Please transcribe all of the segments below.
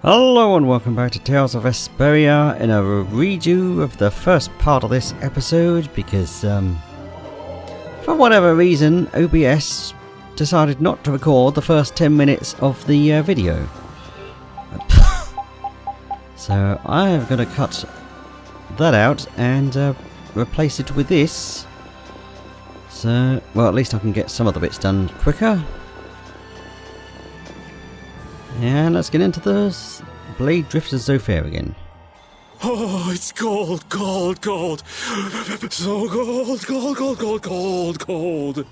Hello and welcome back to Tales of Vesperia in a redo of the first part of this episode because for whatever reason OBS decided not to record the first 10 minutes of the video. So I am going to cut that out and replace it with this. So, well, at least I can get some of the bits done quicker. And let's get into the Blade Drifter Zopheir again. Oh, it's cold, cold, cold. So cold, cold, cold, cold, cold, cold.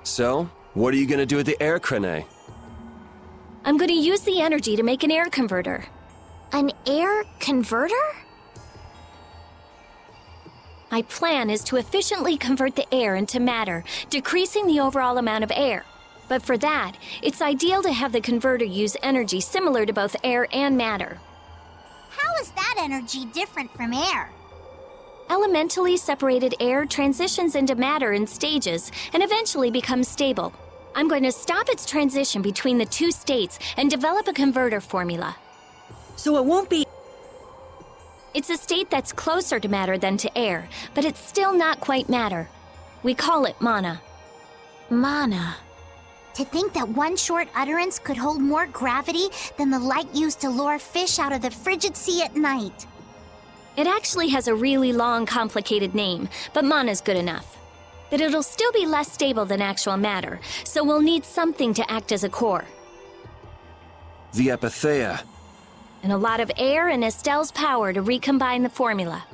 So, what are you going to do with the air crane? I'm going to use the energy to make an air converter. An air converter? My plan is to efficiently convert the air into matter, decreasing the overall amount of air. But for that, it's ideal to have the converter use energy similar to both air and matter. How is that energy different from air? Elementally separated air transitions into matter in stages and eventually becomes stable. I'm going to stop its transition between the two states and develop a converter formula. So it won't be... It's a state that's closer to matter than to air, but it's still not quite matter. We call it mana. Mana. To think that one short utterance could hold more gravity than the light used to lure fish out of the frigid sea at night. It actually has a really long, complicated name, but mana's good enough. But it'll still be less stable than actual matter, so we'll need something to act as a core. The Epithea. And a lot of air and Estelle's power to recombine the formula.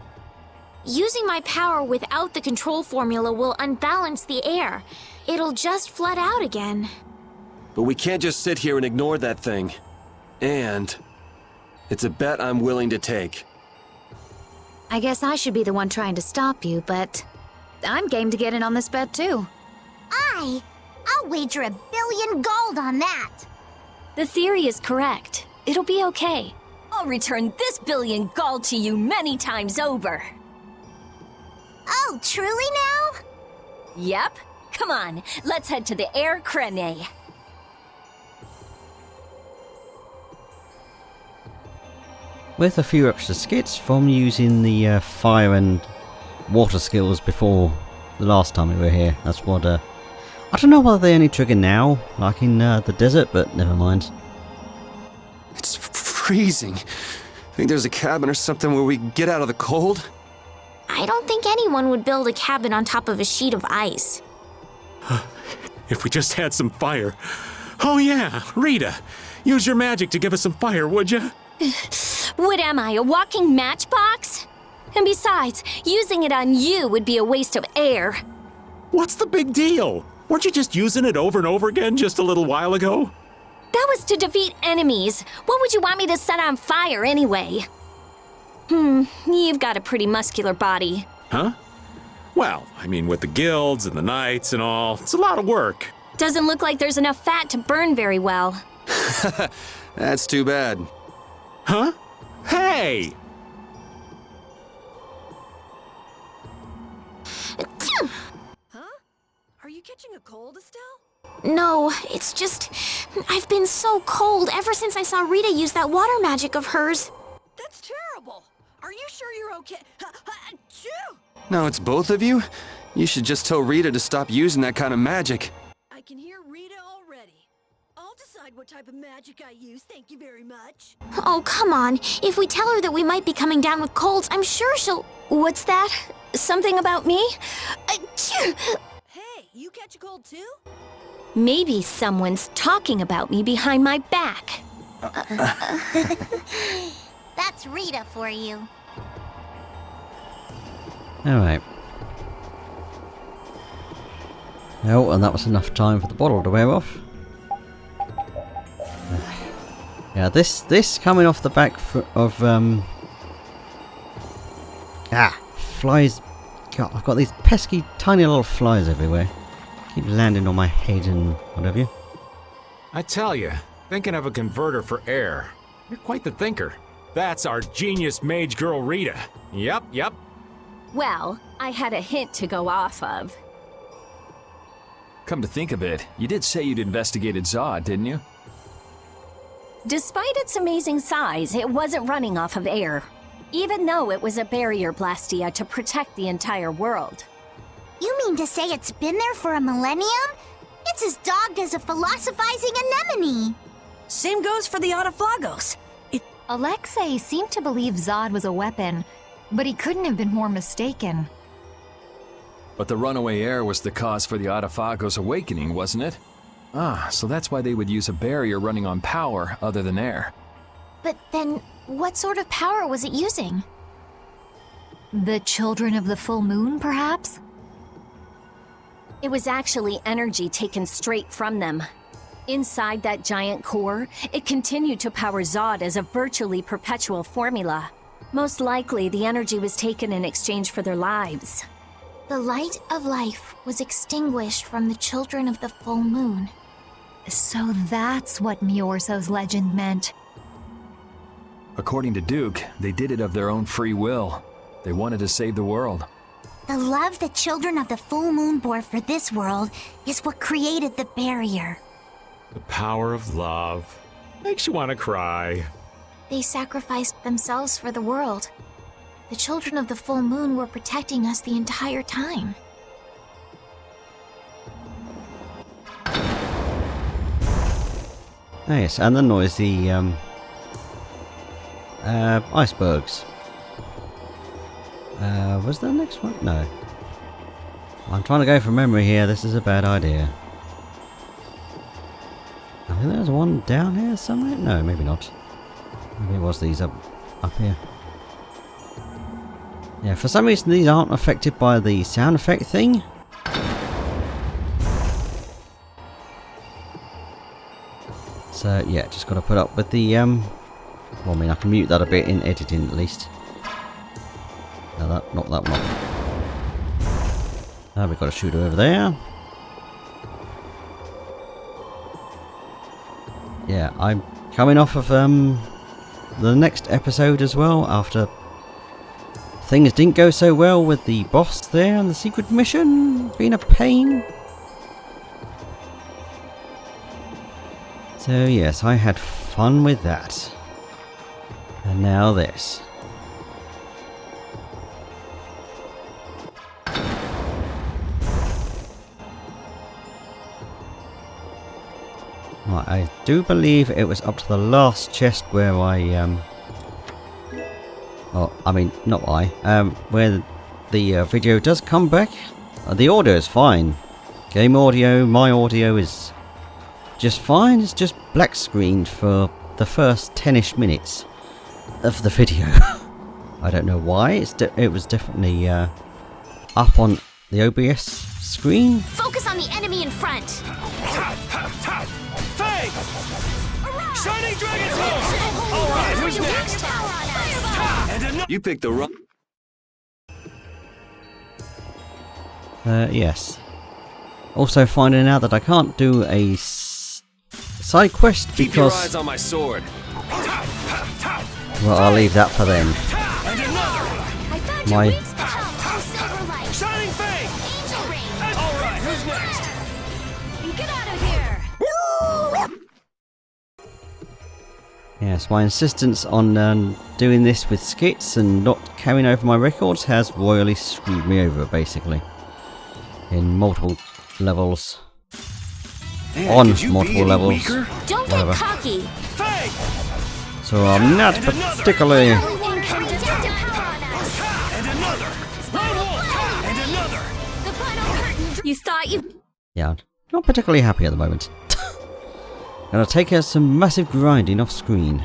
Using my power without the control formula will unbalance the air. It'll just flood out again. But we can't just sit here and ignore that thing. And it's a bet I'm willing to take. I guess I should be the one trying to stop you, but I'm game to get in on this bet too. I'll wager 1 billion gold on that. The theory is correct. It'll be okay. I'll return this 1 billion gold to you many times over. Oh, truly now? Yep. Come on, let's head to the air crane. With a few extra skits from using the fire and water skills before the last time we were here. That's what I don't know whether they only trigger now, like in the desert, but never mind. It's freezing. Think there's a cabin or something where we can get out of the cold? I don't think anyone would build a cabin on top of a sheet of ice. If we just had some fire. Oh yeah, Rita, use your magic to give us some fire, would you? What am I, a walking matchbox? And besides, using it on you would be a waste of air. What's the big deal? Weren't you just using it over and over again just a little while ago? That was to defeat enemies. What would you want me to set on fire anyway? You've got a pretty muscular body. Huh? Well, I mean, with the guilds and the knights and all, it's a lot of work. Doesn't look like there's enough fat to burn very well. That's too bad. Huh? Hey! Huh? Are you catching a cold, Estelle? No, it's just... I've been so cold ever since I saw Rita use that water magic of hers. That's terrible. Are you sure you're okay? Achoo! Now it's both of you? You should just tell Rita to stop using that kind of magic. I can hear Rita already. I'll decide what type of magic I use, thank you very much. Oh, come on. If we tell her that we might be coming down with colds, I'm sure she'll... What's that? Something about me? Achoo! Hey, you catch a cold too? Maybe someone's talking about me behind my back. That's Rita for you. Alright. Oh, and that was enough time for the bottle to wear off. Yeah, this coming off the back of flies. God, I've got these pesky tiny little flies everywhere. Keep landing on my head and what have you. I tell you, thinking of a converter for air. You're quite the thinker. That's our genius mage girl Rita. Yep. Well, I had a hint to go off of. Come to think of it, you did say you'd investigated Zaude, didn't you? Despite its amazing size, it wasn't running off of air, even though it was a barrier blastia to protect the entire world. You mean to say it's been there for a millennium? It's as dogged as a philosophizing anemone. Same goes for the Adephagos. Alexei seemed to believe Zaude was a weapon, but he couldn't have been more mistaken. But the runaway air was the cause for the Adephagos awakening, wasn't it? Ah, so that's why they would use a barrier running on power other than air. But then, what sort of power was it using? The children of the full moon, perhaps? It was actually energy taken straight from them. Inside that giant core, it continued to power Zaude as a virtually perpetual formula. Most likely, the energy was taken in exchange for their lives. The light of life was extinguished from the children of the full moon. So that's what Miorso's legend meant. According to Duke, they did it of their own free will. They wanted to save the world. The love the children of the full moon bore for this world is what created the barrier. The power of love. Makes you want to cry. They sacrificed themselves for the world. The children of the full moon were protecting us the entire time. Oh, yes, and the noisy icebergs. Was there the next one? No. I'm trying to go from memory here. This is a bad idea. I think there's one down here somewhere? No, maybe not. Maybe it was these up here. Yeah, for some reason these aren't affected by the sound effect thing. So yeah, just got to put up with the well, I mean, I can mute that a bit in editing at least. No, not that one off. Now we've got a shooter over there. Yeah, I'm coming off of the next episode as well, after things didn't go so well with the boss there and the secret mission being a pain. So yes, I had fun with that. And now this. Right, I do believe it was up to the last chest where I well, I mean, not I, where the video does come back. The audio is fine. Game audio, my audio is just fine. It's just black screened for the first 10-ish minutes of the video. I don't know why. It was definitely up on the OBS screen. Focus on the enemy in front! Fang! Shining Dragon Tail! Alright, who's next? You picked the wrong... Yes. Also finding out that I can't do a side quest Keep your because... eyes on my sword. Well, I'll leave that for them. And another! I found My- your weak spot! Silver light! Shining Fang! Angel ring! Alright, who's next? Get out of here! Yes, my insistence on doing this with skits and not carrying over my records has royally screwed me over, basically. In multiple levels. Man, On could you be multiple any levels. weaker? Don't Whatever. get cocky! Fang! So I'm not And another. particularly... And another! Lone Wolf! And another! The final curtain! You thought you... Yeah, not particularly happy at the moment. Gonna take out some massive grinding off screen.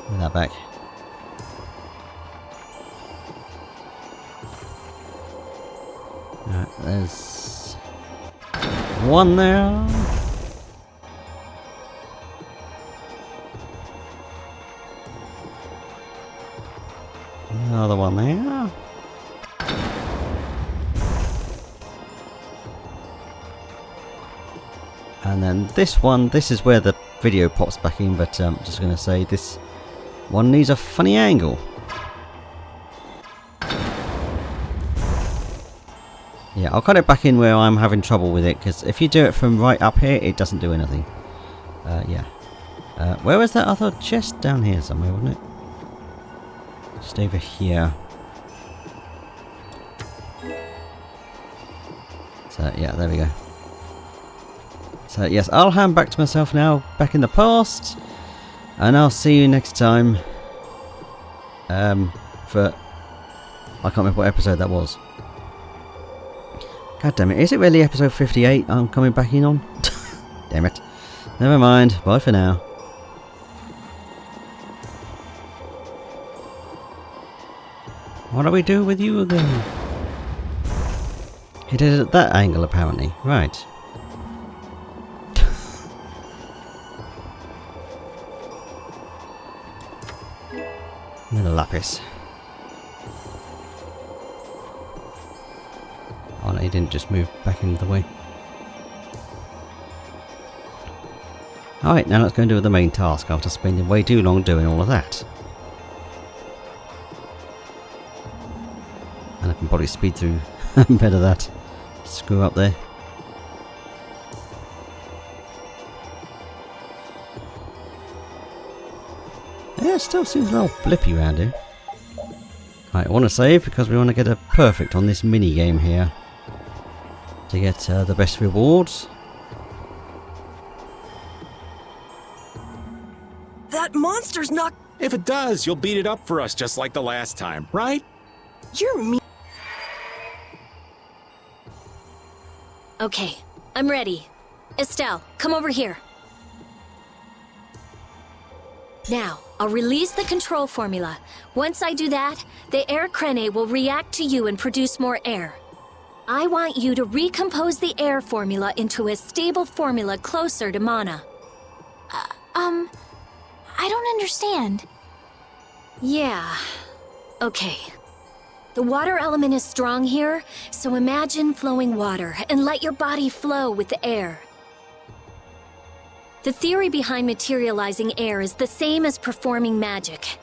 Bring that back. Alright, there's one there. Another one there. And then this one, this is where the video pops back in, but I'm just going to say this one needs a funny angle. Yeah, I'll cut it back in where I'm having trouble with it, because if you do it from right up here, it doesn't do anything. Yeah. Where was that other chest? Down here somewhere, wasn't it? Just over here. So, yeah, there we go. So, yes, I'll hand back to myself now, back in the past. And I'll see you next time. For... I can't remember what episode that was. God damn it, is it really episode 58 I'm coming back in on? Damn it. Never mind, bye for now. What do we do with you again? He did it at that angle apparently, right. Another lapis. Oh no, he didn't just move back into the way. Alright, now let's go and do the main task after spending way too long doing all of that. And I can probably speed through better that. Screw up there. Yeah, it still seems a little blippy around here. Right, I want to save because we want to get a perfect on this mini game here. To get the best rewards. That monster's not... If it does, you'll beat it up for us just like the last time, right? You're mean. Okay, I'm ready. Estelle, come over here. Now, I'll release the control formula. Once I do that, the air crene will react to you and produce more air. I want you to recompose the air formula into a stable formula closer to mana. I don't understand. Yeah. Okay. The water element is strong here, so imagine flowing water and let your body flow with the air. The theory behind materializing air is the same as performing magic.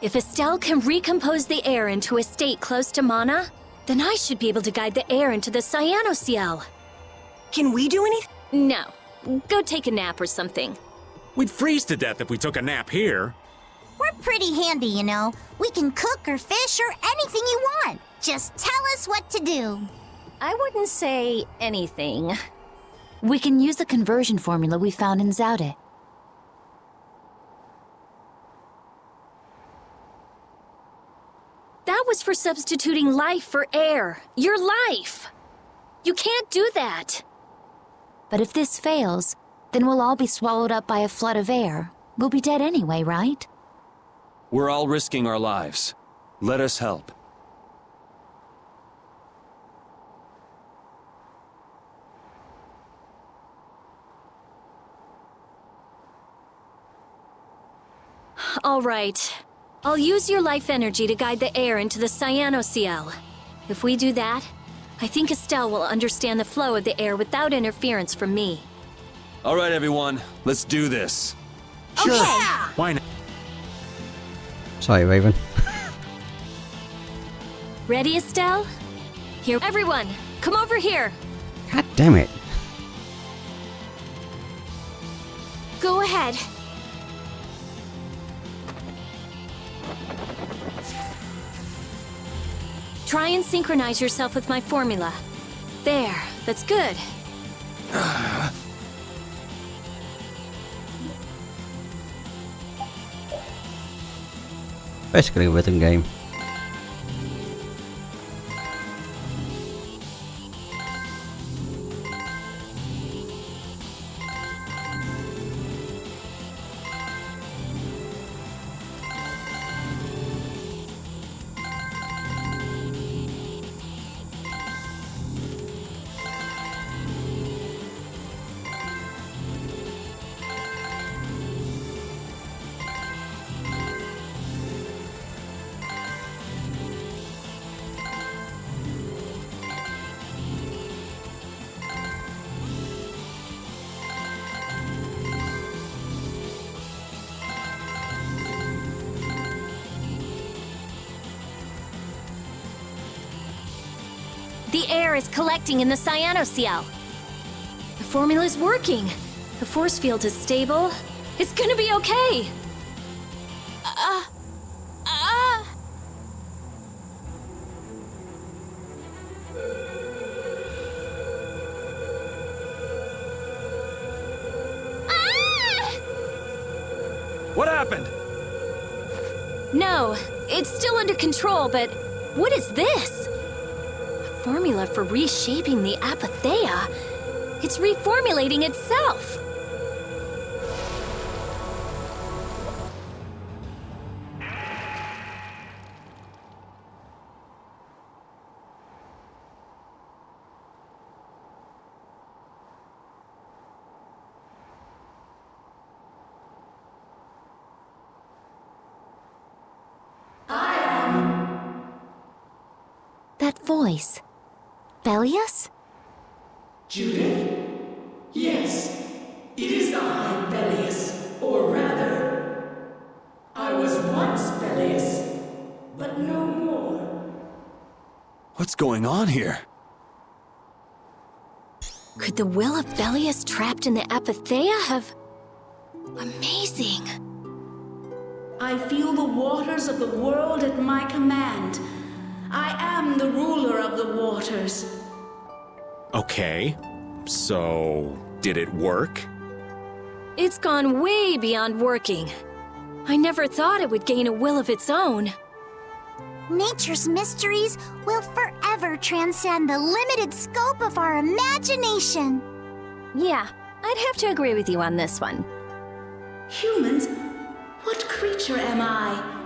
If Estelle can recompose the air into a state close to mana, then I should be able to guide the air into the cyanociel. Can we do anything? No. Go take a nap or something. We'd freeze to death if we took a nap here. We're pretty handy, you know. We can cook or fish or anything you want. Just tell us what to do. I wouldn't say anything. We can use the conversion formula we found in Zaude. That was for substituting life for air. Your life! You can't do that! But if this fails, then we'll all be swallowed up by a flood of air. We'll be dead anyway, right? We're all risking our lives. Let us help. All right. I'll use your life energy to guide the air into the cyanociel. If we do that, I think Estelle will understand the flow of the air without interference from me. All right, everyone. Let's do this. Sure. Why not? Sorry, Raven. Ready, Estelle? Here, everyone, come over here. God damn it. Go ahead. Try and synchronize yourself with my formula. There, that's good. Basically a rhythm game. The air is collecting in the cyanocell. The formula's working. The force field is stable. It's gonna be okay. What happened? No, it's still under control, but what is this? A formula for reshaping the Apatheia. It's reformulating itself. That voice. Bellius? Judith? Yes, it is I, Bellius, or rather, I was once Bellius, but no more. What's going on here? Could the will of Bellius trapped in the Apatheia have... Amazing. I feel the waters of the world at my command. I am the ruler of the waters. Okay, so did it work? It's gone way beyond working. I never thought it would gain a will of its own. Nature's mysteries will forever transcend the limited scope of our imagination. Yeah, I'd have to agree with you on this one. Humans? What creature am I?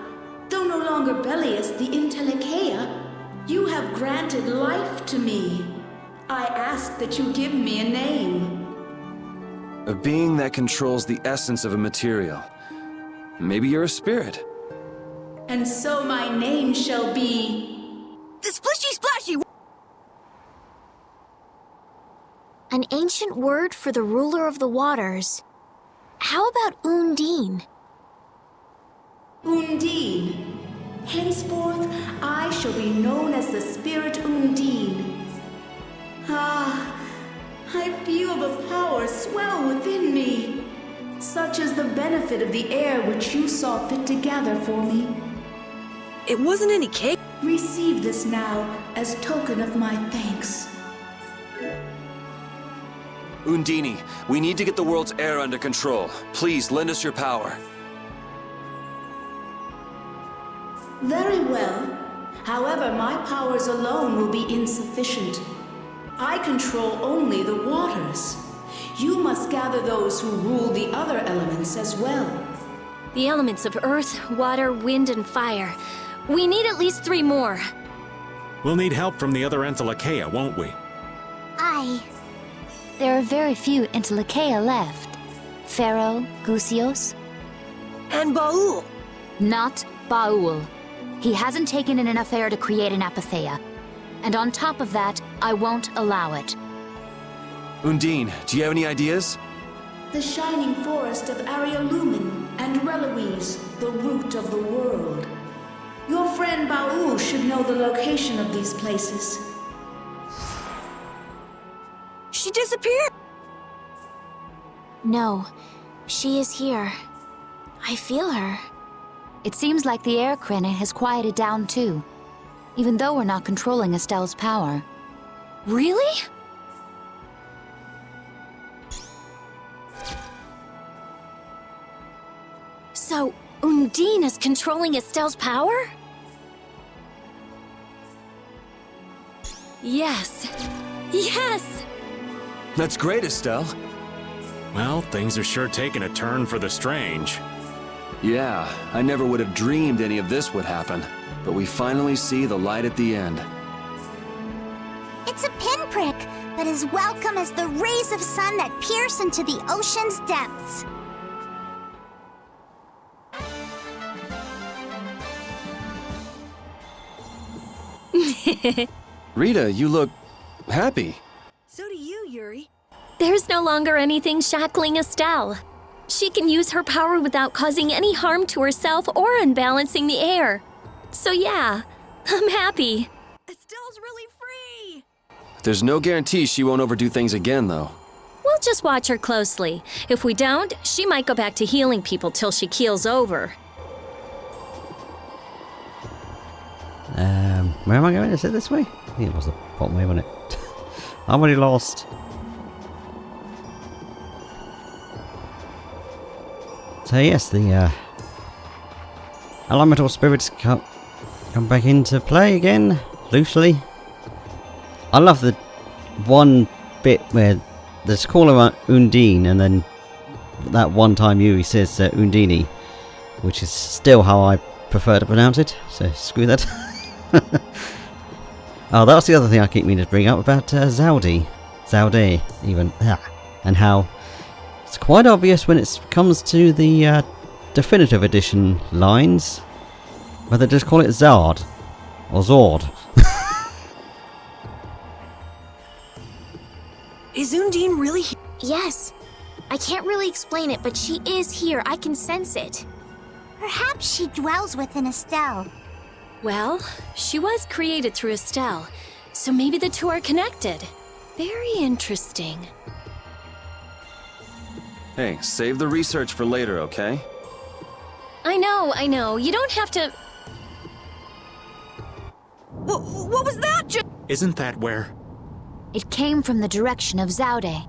Though no longer Bellius the Intelecheia, you have granted life to me. I ask that you give me a name. A being that controls the essence of a material. Maybe you're a spirit. And so my name shall be... The Splishy Splashy! An ancient word for the ruler of the waters. How about Undine? Undine. Henceforth, I shall be known as the spirit Undine. Ah, I feel the power swell within me. Such is the benefit of the air which you saw fit to gather for me. It wasn't any cake. Receive this now as token of my thanks. Undine, we need to get the world's air under control. Please lend us your power. Very well. However, my powers alone will be insufficient. I control only the waters. You must gather those who rule the other elements as well. The elements of earth, water, wind, and fire. We need at least 3 more. We'll need help from the other Entelecheia, won't we? There are very few Intelecheia left. Pharaoh, Gusios. And Baul. Not Baul. He hasn't taken in enough air to create an Apatheia. And on top of that, I won't allow it. Undine, do you have any ideas? The shining forest of Arialumin and Reloise, the root of the world. Your friend Baul should know the location of these places. She disappeared! No, she is here. I feel her. It seems like the air Krene has quieted down too. Even though we're not controlling Estelle's power. Really? So, Undine is controlling Estelle's power? Yes. Yes! That's great, Estelle. Well, things are sure taking a turn for the strange. Yeah, I never would have dreamed any of this would happen. But we finally see the light at the end. It's a pinprick, but as welcome as the rays of sun that pierce into the ocean's depths. Rita, you look happy. So do you, Yuri. There's no longer anything shackling Estelle. She can use her power without causing any harm to herself or unbalancing the air. So yeah, I'm happy. Estelle's really free! There's no guarantee she won't overdo things again, though. We'll just watch her closely. If we don't, she might go back to healing people till she keels over. Where am I going? Is it this way? I think it was the bottom way, wasn't it? I'm already lost. So yes, the elemental spirits come back into play again, loosely. I love the one bit where there's call her Undine, and then that one time Yuri says Undini, which is still how I prefer to pronounce it, so screw that. Oh, that was the other thing I keep meaning to bring up about Zaude, even, and how it's quite obvious when it comes to the definitive edition lines, but they just call it Zaude, or Zord. Is Undine really here? Yes. I can't really explain it, but she is here. I can sense it. Perhaps she dwells within Estelle. Well, she was created through Estelle, so maybe the two are connected. Very interesting. Hey, save the research for later, okay? I know. You don't have to... What was that? Isn't that where? It came from the direction of Zaude.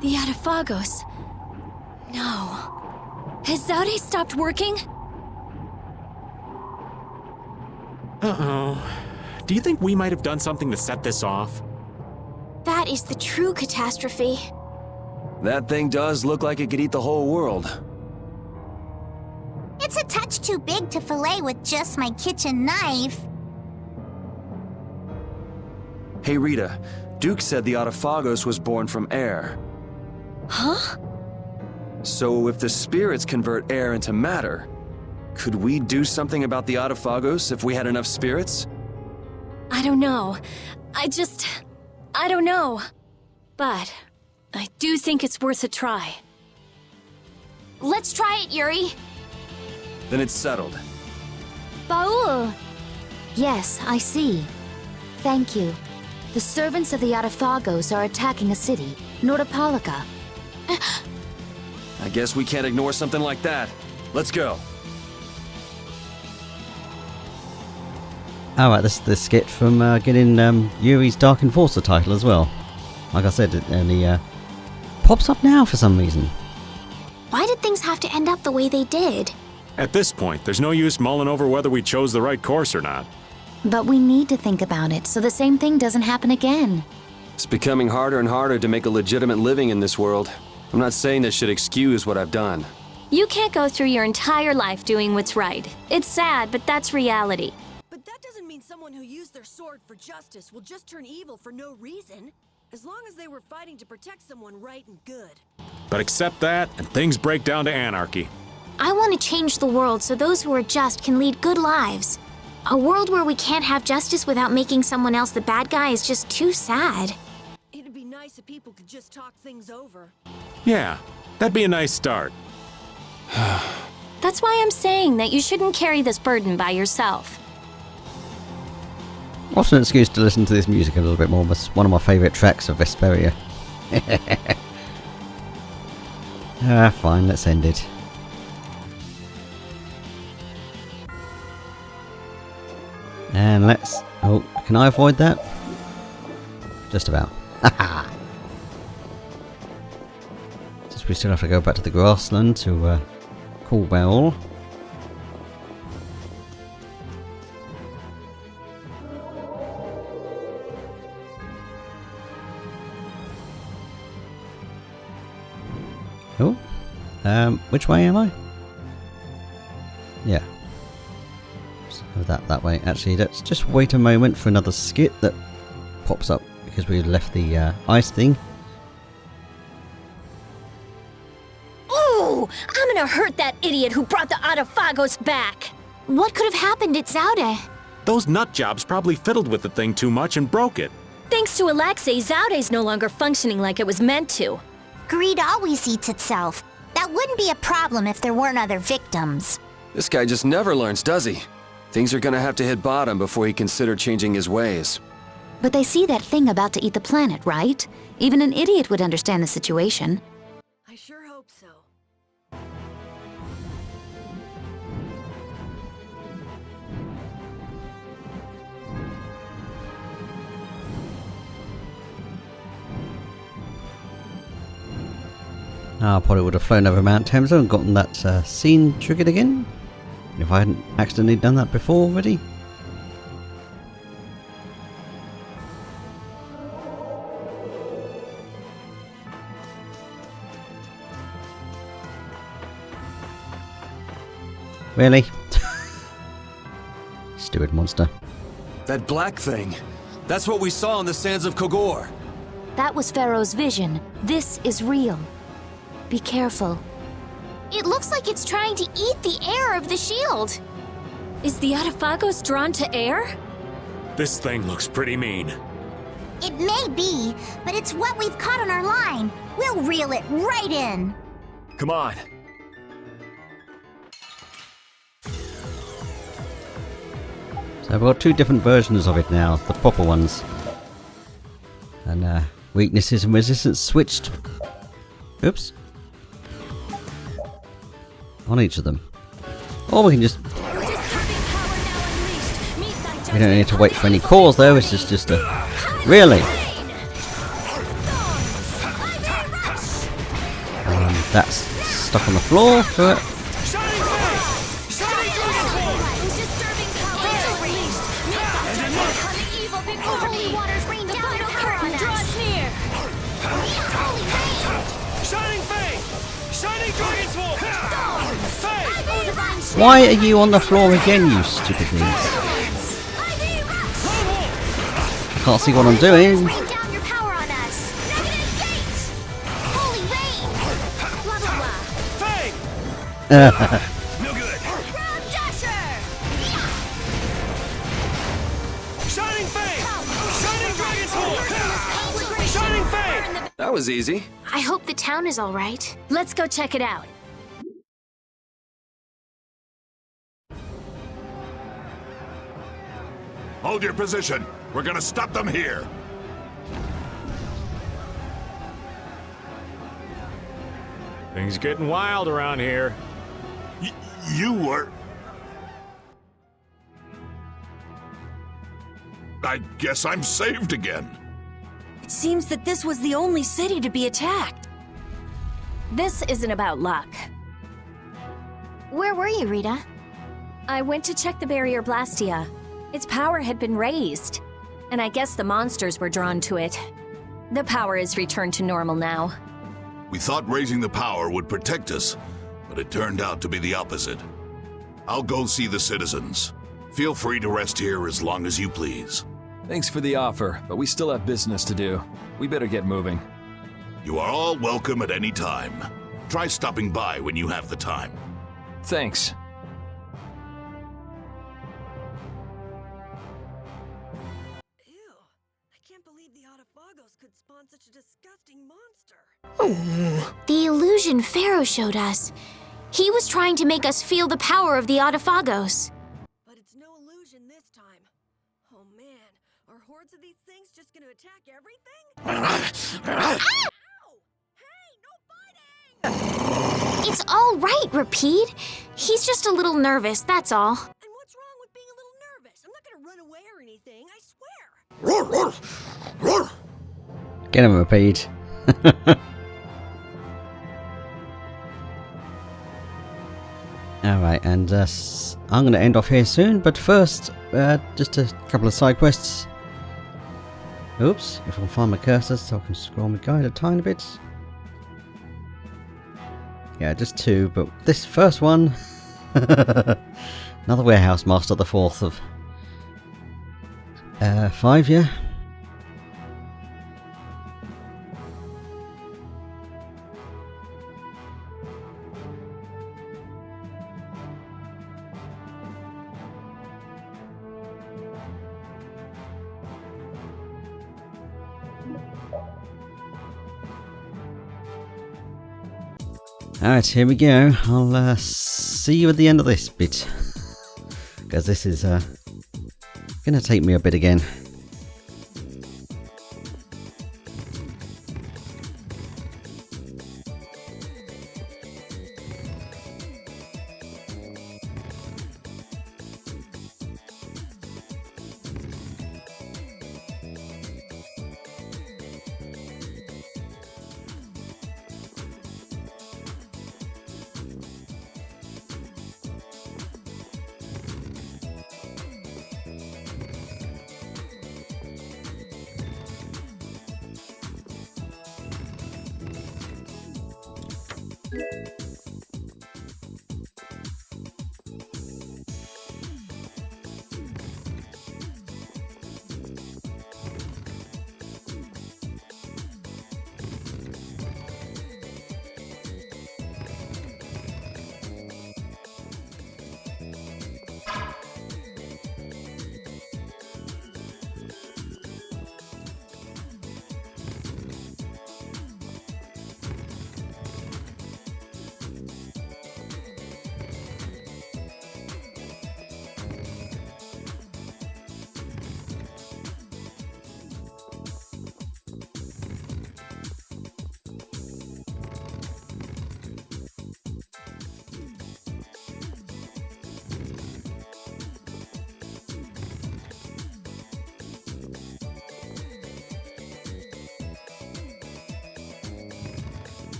The Adephagos. No. Has Zaude stopped working? Uh-oh. Do you think we might have done something to set this off? That is the true catastrophe. That thing does look like it could eat the whole world. It's a touch too big to fillet with just my kitchen knife. Hey Rita, Duke said the Adephagos was born from air. Huh? So if the spirits convert air into matter, could we do something about the Adephagos if we had enough spirits? I don't know. I don't know. But I do think it's worth a try. Let's try it, Yuri. Then it's settled. Baul! Yes, I see. Thank you. The servants of the Adephagos are attacking a city, Nordopolica. I guess we can't ignore something like that. Let's go. Alright, this is the skit from getting Yuri's Dark Enforcer title as well. Like I said, it only pops up now for some reason. Why did things have to end up the way they did? At this point, there's no use mulling over whether we chose the right course or not. But we need to think about it so the same thing doesn't happen again. It's becoming harder and harder to make a legitimate living in this world. I'm not saying this should excuse what I've done. You can't go through your entire life doing what's right. It's sad, but that's reality. But that doesn't mean someone who used their sword for justice will just turn evil for no reason. As long as they were fighting to protect someone right and good. But accept that, and things break down to anarchy. I want to change the world so those who are just can lead good lives. A world where we can't have justice without making someone else the bad guy is just too sad. It'd be nice if people could just talk things over. Yeah, that'd be a nice start. That's why I'm saying that you shouldn't carry this burden by yourself. Also an excuse to listen to this music a little bit more. It's one of my favourite tracks of Vesperia. Fine, let's end it. And let's... Oh, Can I avoid that? Just about. Since we still have to go back to the grassland to call Bell. Oh. Which way am I? Yeah. So that way. Actually, let's just wait a moment for another skit that pops up because we left the ice thing. Ooh! I'm gonna hurt that idiot who brought the Adephagos back! What could have happened at Zaude? Those nut jobs probably fiddled with the thing too much and broke it. Thanks to Alexei, Zaude's no longer functioning like it was meant to. Greed always eats itself. That wouldn't be a problem if there weren't other victims. This guy just never learns, does he? Things are gonna have to hit bottom before he consider changing his ways. But they see that thing about to eat the planet, right? Even an idiot would understand the situation. I sure hope so. I probably would have flown over Mount Thames and gotten that scene triggered again. If I hadn't accidentally done that before already. Really? Stupid monster. That black thing. That's what we saw on the sands of Kogor. That was Pharaoh's vision. This is real. Be careful. It looks like it's trying to eat the air of the shield. Is the Adephagos drawn to air? This thing looks pretty mean. It may be, but it's what we've caught on our line. We'll reel it right in. Come on. So I've got two different versions of it now, the proper ones. And weaknesses and resistance switched. Oops. On each of them. Or we can just... We don't need to wait for any calls though, it's just a... Really? That's stuck on the floor for... Why are you on the floor again, you stupid things? I can't see what I'm doing. That was easy. I hope the town is all right. Let's go check it out. Hold your position. We're gonna stop them here. Things getting wild around here. You were... I guess I'm saved again. It seems that this was the only city to be attacked. This isn't about luck. Where were you, Rita? I went to check the barrier Blastia. Its power had been raised, and I guess the monsters were drawn to it. The power is returned to normal now. We thought raising the power would protect us, but it turned out to be the opposite. I'll go see the citizens. Feel free to rest here as long as you please. Thanks for the offer, but we still have business to do. We better get moving. You are all welcome at any time. Try stopping by when you have the time. Thanks. Could spawn such a disgusting monster. The illusion Pharaoh showed us. He was trying to make us feel the power of the Adephagos. But it's no illusion this time. Oh man, are hordes of these things just gonna attack everything? Ow! Hey, no biting! It's all right, Repeat. He's just a little nervous, that's all. And what's wrong with being a little nervous? I'm not gonna run away or anything, I swear. Get him, Pete. Alright, and I'm going to end off here soon, but first, just a couple of side quests. Oops, if I can find my cursor so I can scroll my guide a tiny bit. Yeah, just 2, but this first one... Another Warehouse Master, the 4th of 5, yeah? Alright, here we go. I'll see you at the end of this bit. Because this is going to take me a bit again.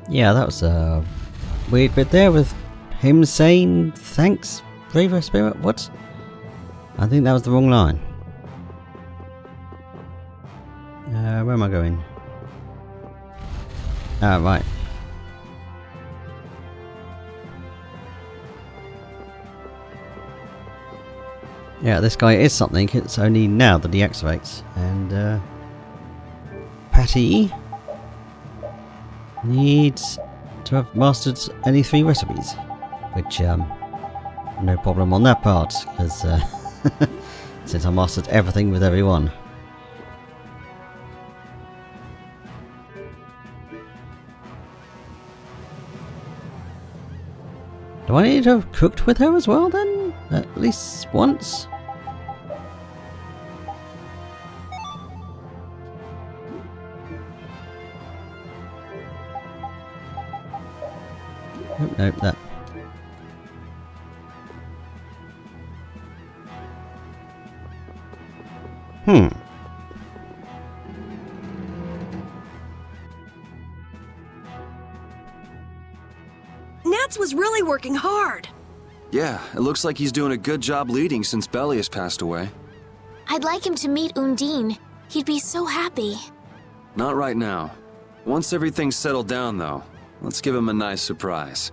Yeah, that was a weird bit there with him saying thanks, brave Vesperia. What? I think that was the wrong line. Where am I going? Ah, right. Yeah, this guy is something. It's only now that he activates. And Patty needs to have mastered any 3 recipes, which no problem on that part, because since I mastered everything with every one. Do I need to have cooked with her as well then? At least once? Nope, that. Nats was really working hard. Yeah, it looks like he's doing a good job leading since Belius passed away. I'd like him to meet Undine. He'd be so happy. Not right now. Once everything's settled down, though, let's give him a nice surprise.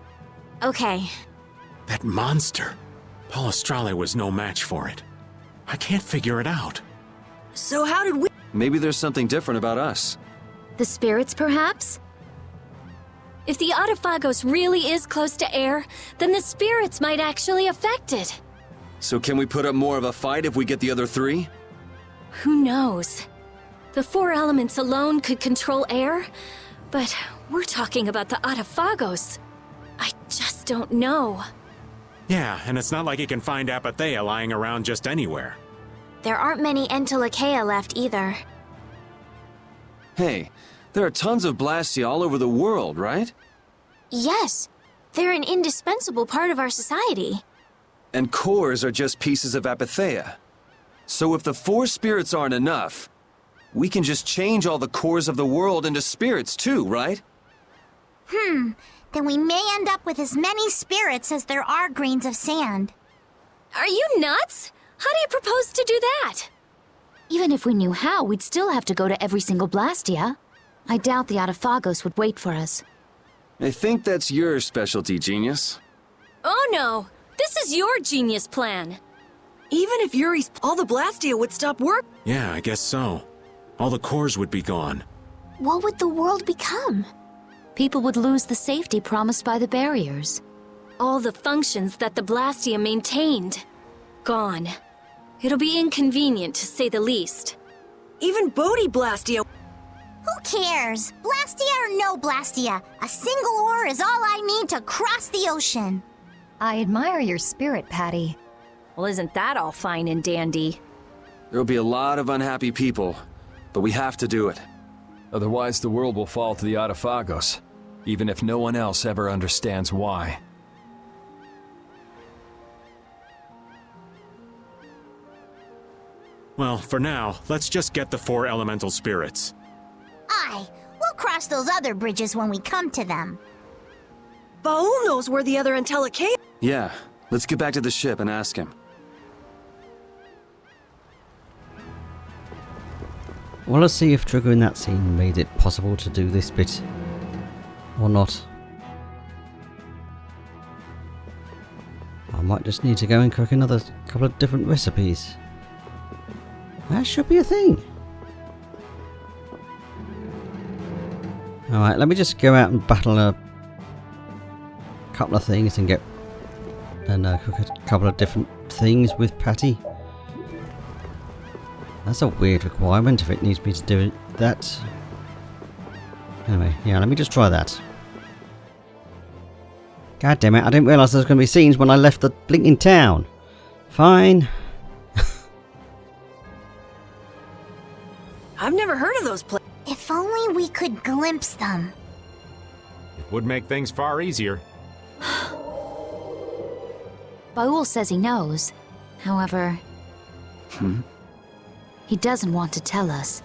Okay. That monster. Palestrale was no match for it. I can't figure it out. So how did we... Maybe there's something different about us. The spirits, perhaps? If the Adephagos really is close to air, then the spirits might actually affect it. So can we put up more of a fight if we get the other 3? Who knows? The 4 elements alone could control air, but we're talking about the Adephagos. I just don't know. Yeah, and it's not like you can find Apatheia lying around just anywhere. There aren't many Entelekea left either. Hey, there are tons of Blastia all over the world, right? Yes, they're an indispensable part of our society. And cores are just pieces of Apatheia. So if the 4 spirits aren't enough, we can just change all the cores of the world into spirits too, right? Then we may end up with as many spirits as there are grains of sand. Are you nuts? How do you propose to do that? Even if we knew how, we'd still have to go to every single Blastia. I doubt the Adephagos would wait for us. I think that's your specialty, genius. Oh no! This is your genius plan! Even if Yuri's... all the Blastia would stop work. Yeah, I guess so. All the cores would be gone. What would the world become? People would lose the safety promised by the barriers. All the functions that the Blastia maintained. Gone. It'll be inconvenient, to say the least. Even Bodhi Blastia... Who cares? Blastia or no Blastia, a single ore is all I need to cross the ocean. I admire your spirit, Patty. Well, isn't that all fine and dandy? There'll be a lot of unhappy people, but we have to do it. Otherwise, the world will fall to the Adephagos, even if no one else ever understands why. Well, for now, let's just get the 4 elemental spirits. Aye, we'll cross those other bridges when we come to them. Baul knows where the other Entelekea... Yeah, let's get back to the ship and ask him. Well, let's see if triggering that scene made it possible to do this bit. Or not. I might just need to go and cook another couple of different recipes. That should be a thing. Alright, let me just go out and battle a couple of things and cook a couple of different things with Patty. That's a weird requirement if it needs me to do that. Anyway, yeah, let me just try that. God damn it, I didn't realise there was going to be scenes when I left the blinking town. Fine. I've never heard of those places. If only we could glimpse them. It would make things far easier. Baul says he knows. However... He doesn't want to tell us.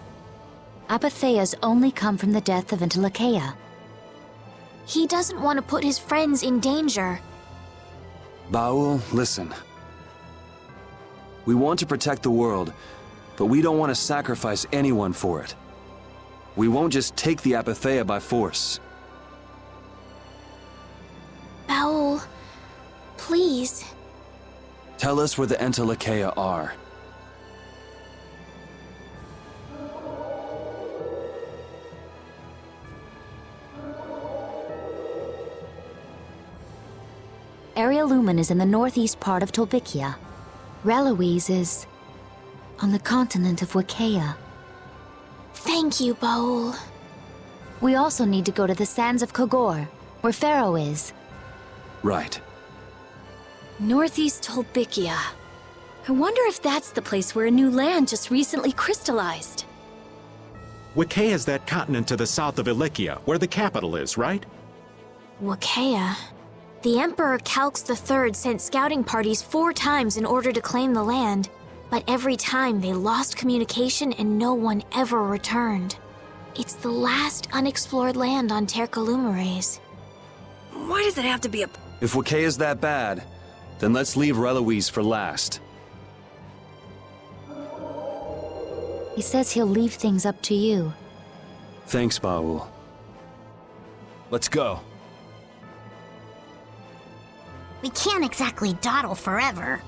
Apatheias only come from the death of Entelekea. He doesn't want to put his friends in danger. Baul, listen. We want to protect the world, but we don't want to sacrifice anyone for it. We won't just take the Apatheia by force. Baul, please. Tell us where the Entelikeia are. Area Lumen is in the northeast part of Tolbikia. Reloise is on the continent of Wiccaea. Thank you, Baul. We also need to go to the sands of Kogor, where Pharaoh is. Right. Northeast Tolbikia. I wonder if that's the place where a new land just recently crystallized. Wiccaea is that continent to the south of Ilikia, where the capital is, right? Wiccaea. The Emperor Calx III sent scouting parties 4 times in order to claim the land, but every time they lost communication and no one ever returned. It's the last unexplored land on Tercalumeres. Why does it have to be a... If Wickeia's that bad, then let's leave Reloise for last. He says he'll leave things up to you. Thanks, Baul. Let's go. We can't exactly dawdle forever.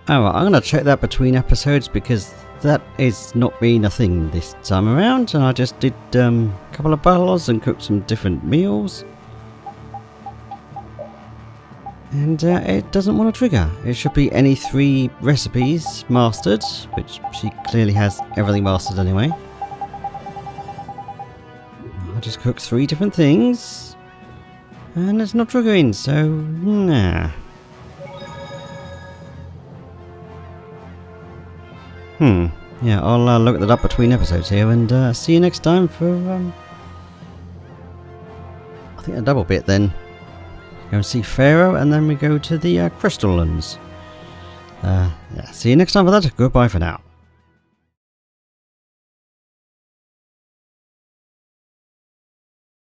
Alright, I'm going to check that between episodes because that is not been a thing this time around, and I just did a couple of battles and cooked some different meals. And it doesn't want to trigger. It should be any 3 recipes mastered, which she clearly has everything mastered anyway. I just cooked 3 different things, and it's not triggering, so nah. Yeah, I'll look that up between episodes here and see you next time for, I think a double bit then. Go and see Pharaoh and then we go to the Crystallands. Yeah, see you next time for that. Goodbye for now.